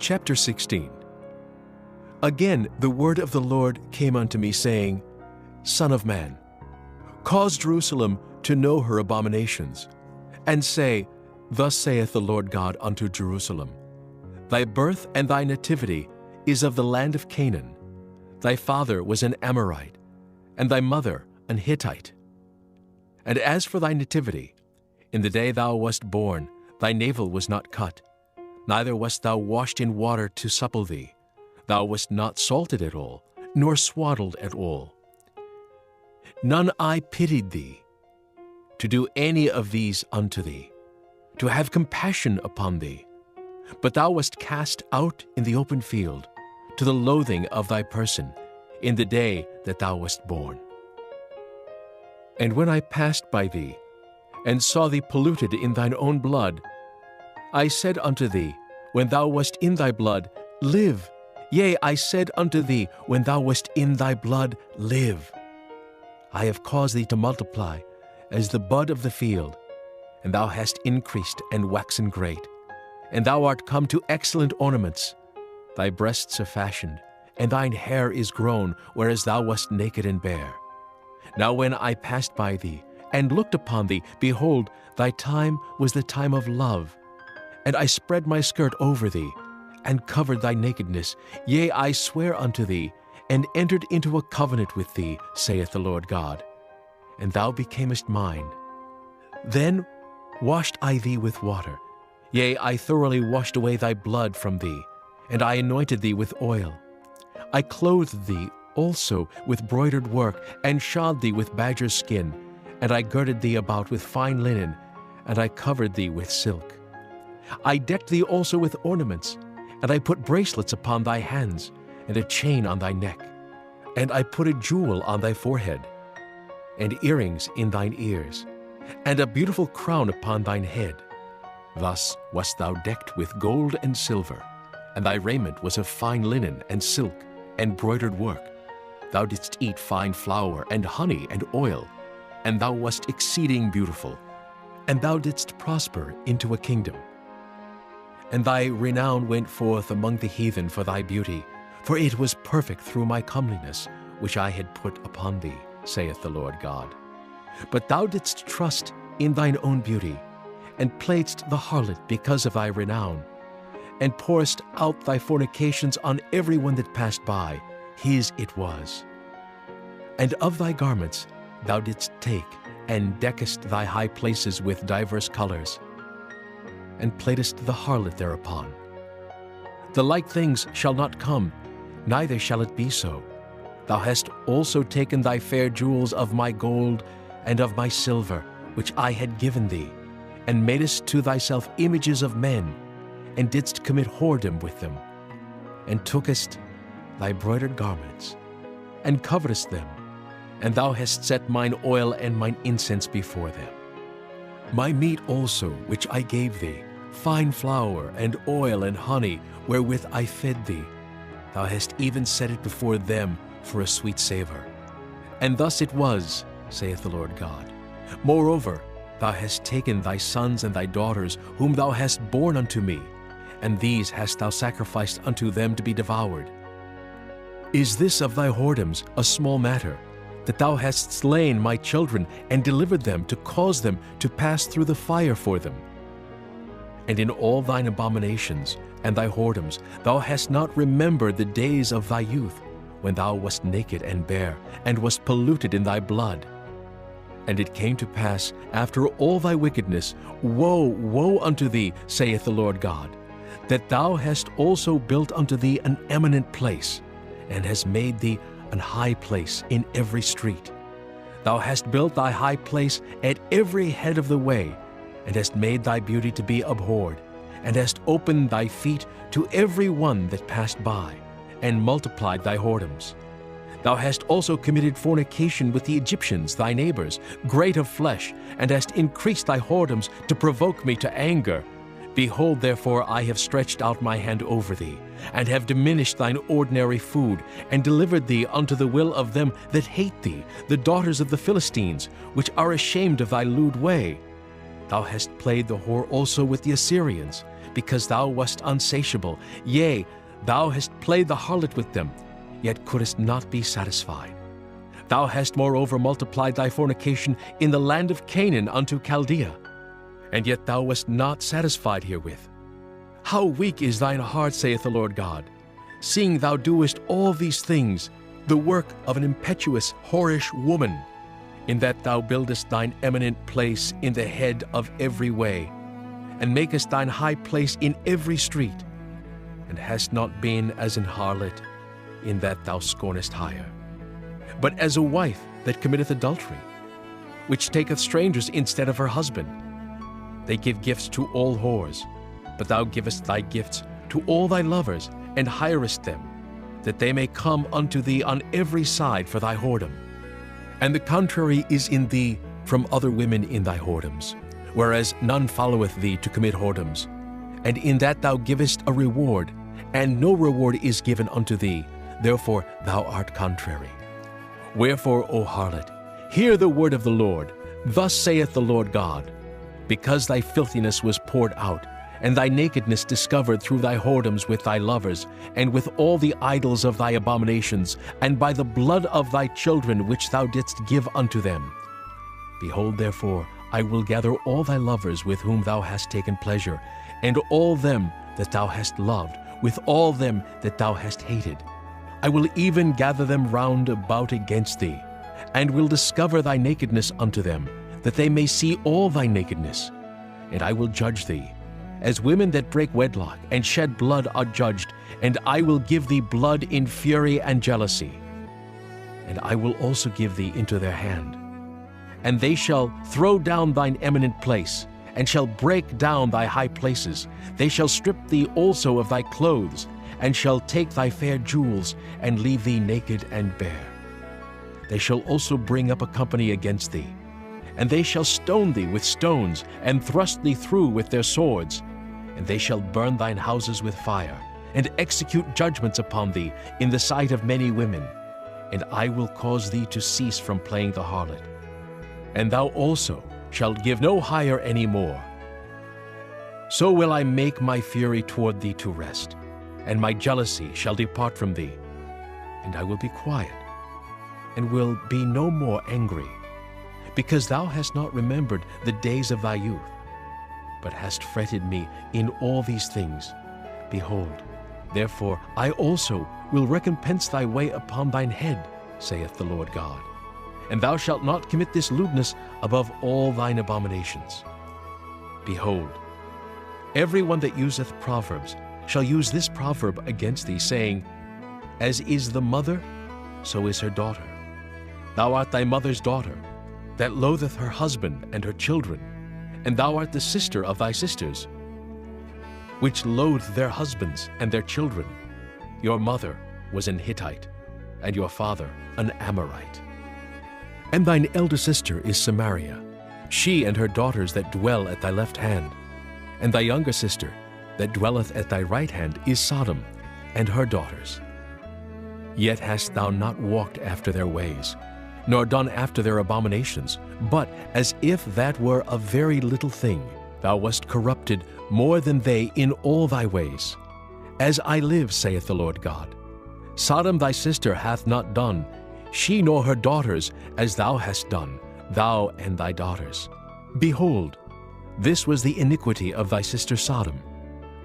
Chapter 16. Again the word of the Lord came unto me, saying, Son of man, cause Jerusalem to know her abominations, and say, Thus saith the Lord God unto Jerusalem, Thy birth and thy nativity is of the land of Canaan. Thy father was an Amorite, and thy mother an Hittite. And as for thy nativity, in the day thou wast born, thy navel was not cut, neither wast thou washed in water to supple thee. Thou wast not salted at all, nor swaddled at all. None eye pitied thee, to do any of these unto thee, to have compassion upon thee. But thou wast cast out in the open field, to the loathing of thy person, in the day that thou wast born. And when I passed by thee, and saw thee polluted in thine own blood, I said unto thee, when thou wast in thy blood, Live. Yea, I said unto thee, when thou wast in thy blood, Live. I have caused thee to multiply as the bud of the field, and thou hast increased and waxen great, and thou art come to excellent ornaments. Thy breasts are fashioned, and thine hair is grown, whereas thou wast naked and bare. Now when I passed by thee, and looked upon thee, behold, thy time was the time of love. And I spread my skirt over thee, and covered thy nakedness. Yea, I swear unto thee, and entered into a covenant with thee, saith the Lord God. And thou becamest mine. Then washed I thee with water. Yea, I thoroughly washed away thy blood from thee, and I anointed thee with oil. I clothed thee also with broidered work, and shod thee with badger's skin, and I girded thee about with fine linen, and I covered thee with silk. I decked thee also with ornaments, and I put bracelets upon thy hands, and a chain on thy neck, and I put a jewel on thy forehead, and earrings in thine ears, and a beautiful crown upon thine head. Thus wast thou decked with gold and silver, and thy raiment was of fine linen and silk and broidered work. Thou didst eat fine flour and honey and oil, and thou wast exceeding beautiful, and thou didst prosper into a kingdom. And thy renown went forth among the heathen for thy beauty, for it was perfect through my comeliness, which I had put upon thee, saith the Lord God. But thou didst trust in thine own beauty, and playedst the harlot because of thy renown, and pourest out thy fornications on every one that passed by, his it was. And of thy garments thou didst take, and deckest thy high places with divers colors, and playedst the harlot thereupon. The like things shall not come, neither shall it be so. Thou hast also taken thy fair jewels of my gold and of my silver, which I had given thee, and madest to thyself images of men, and didst commit whoredom with them, and tookest thy broidered garments, and coveredst them, and thou hast set mine oil and mine incense before them. My meat also, which I gave thee, fine flour and oil and honey, wherewith I fed thee, thou hast even set it before them for a sweet savor. And thus it was, saith the Lord God. Moreover, thou hast taken thy sons and thy daughters, whom thou hast borne unto me, and these hast thou sacrificed unto them to be devoured. Is this of thy whoredoms a small matter, that thou hast slain my children, and delivered them to cause them to pass through the fire for them? And in all thine abominations and thy whoredoms thou hast not remembered the days of thy youth, when thou wast naked and bare, and wast polluted in thy blood. And it came to pass, after all thy wickedness, Woe, woe unto thee, saith the Lord God, that thou hast also built unto thee an eminent place, and hast made thee an high place in every street. Thou hast built thy high place at every head of the way, and hast made thy beauty to be abhorred, and hast opened thy feet to every one that passed by, and multiplied thy whoredoms. Thou hast also committed fornication with the Egyptians, thy neighbors, great of flesh, and hast increased thy whoredoms to provoke me to anger. Behold, therefore, I have stretched out my hand over thee, and have diminished thine ordinary food, and delivered thee unto the will of them that hate thee, the daughters of the Philistines, which are ashamed of thy lewd way. Thou hast played the whore also with the Assyrians, because thou wast unsatiable. Yea, thou hast played the harlot with them, yet couldst not be satisfied. Thou hast moreover multiplied thy fornication in the land of Canaan unto Chaldea, and yet thou wast not satisfied herewith. How weak is thine heart, saith the Lord God, seeing thou doest all these things, the work of an impetuous, whorish woman, in that thou buildest thine eminent place in the head of every way, and makest thine high place in every street, and hast not been as an harlot, in that thou scornest hire, but as a wife that committeth adultery, which taketh strangers instead of her husband. They give gifts to all whores, but thou givest thy gifts to all thy lovers, and hirest them, that they may come unto thee on every side for thy whoredom. And the contrary is in thee from other women in thy whoredoms, whereas none followeth thee to commit whoredoms. And in that thou givest a reward, and no reward is given unto thee, therefore thou art contrary. Wherefore, O harlot, hear the word of the Lord. Thus saith the Lord God, because thy filthiness was poured out, and thy nakedness discovered through thy whoredoms with thy lovers, and with all the idols of thy abominations, and by the blood of thy children which thou didst give unto them. Behold, therefore, I will gather all thy lovers with whom thou hast taken pleasure, and all them that thou hast loved, with all them that thou hast hated. I will even gather them round about against thee, and will discover thy nakedness unto them, that they may see all thy nakedness. And I will judge thee, as women that break wedlock and shed blood are judged, and I will give thee blood in fury and jealousy. And I will also give thee into their hand. And they shall throw down thine eminent place, and shall break down thy high places. They shall strip thee also of thy clothes, and shall take thy fair jewels, and leave thee naked and bare. They shall also bring up a company against thee, and they shall stone thee with stones, and thrust thee through with their swords. And they shall burn thine houses with fire, and execute judgments upon thee in the sight of many women. And I will cause thee to cease from playing the harlot. And thou also shalt give no hire any more. So will I make my fury toward thee to rest, and my jealousy shall depart from thee. And I will be quiet, and will be no more angry, because thou hast not remembered the days of thy youth, but hast fretted me in all these things. Behold, therefore I also will recompense thy way upon thine head, saith the Lord God. And thou shalt not commit this lewdness above all thine abominations. Behold, every one that useth proverbs shall use this proverb against thee, saying, As is the mother, so is her daughter. Thou art thy mother's daughter, that loatheth her husband and her children, and thou art the sister of thy sisters, which loathe their husbands and their children. Your mother was an Hittite, and your father an Amorite. And thine elder sister is Samaria, she and her daughters that dwell at thy left hand. And thy younger sister that dwelleth at thy right hand is Sodom, and her daughters. Yet hast thou not walked after their ways, nor done after their abominations, but as if that were a very little thing, thou wast corrupted more than they in all thy ways. As I live, saith the Lord God, Sodom thy sister hath not done, she nor her daughters, as thou hast done, thou and thy daughters. Behold, this was the iniquity of thy sister Sodom.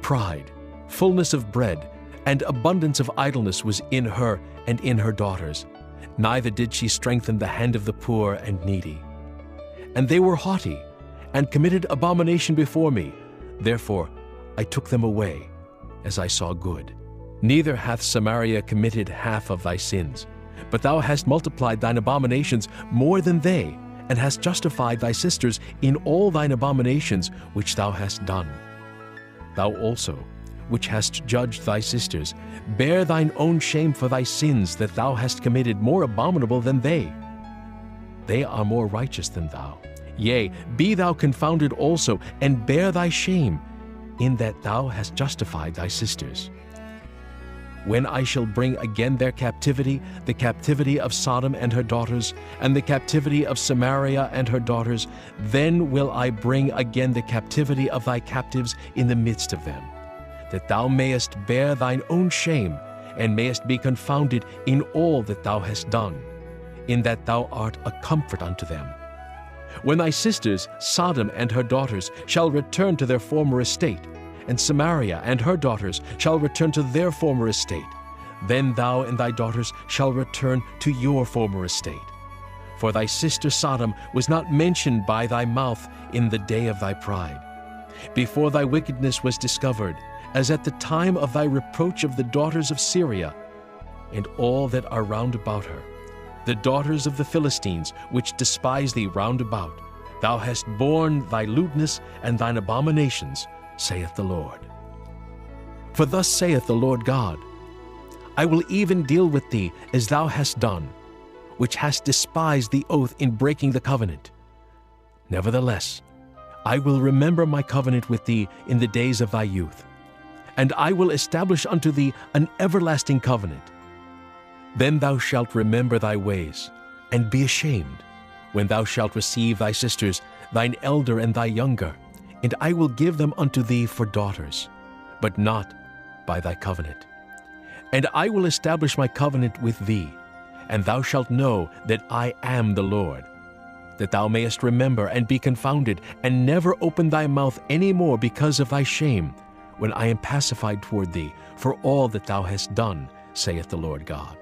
Pride, fullness of bread, and abundance of idleness was in her and in her daughters. Neither did she strengthen the hand of the poor and needy. And they were haughty, and committed abomination before me. Therefore I took them away, as I saw good. Neither hath Samaria committed half of thy sins, but thou hast multiplied thine abominations more than they, and hast justified thy sisters in all thine abominations which thou hast done. Thou also, which hast judged thy sisters, bear thine own shame for thy sins that thou hast committed more abominable than they. They are more righteous than thou. Yea, be thou confounded also, and bear thy shame, in that thou hast justified thy sisters. when I shall bring again their captivity, the captivity of Sodom and her daughters, and the captivity of Samaria and her daughters, then will I bring again the captivity of thy captives in the midst of them, that thou mayest bear thine own shame, and mayest be confounded in all that thou hast done, in that thou art a comfort unto them. When thy sisters, Sodom and her daughters, shall return to their former estate, and Samaria and her daughters shall return to their former estate, then thou and thy daughters shall return to your former estate. For thy sister Sodom was not mentioned by thy mouth in the day of thy pride, before thy wickedness was discovered, as at the time of thy reproach of the daughters of Syria, and all that are round about her, the daughters of the Philistines, which despise thee round about. Thou hast borne thy lewdness and thine abominations, saith the Lord. For thus saith the Lord God, I will even deal with thee as thou hast done, which hast despised the oath in breaking the covenant. Nevertheless, I will remember my covenant with thee in the days of thy youth, and I will establish unto thee an everlasting covenant. Then thou shalt remember thy ways, and be ashamed, when thou shalt receive thy sisters, thine elder and thy younger, and I will give them unto thee for daughters, but not by thy covenant. And I will establish my covenant with thee, and thou shalt know that I am the Lord, that thou mayest remember and be confounded, and never open thy mouth any more because of thy shame, when I am pacified toward thee for all that thou hast done, saith the Lord God.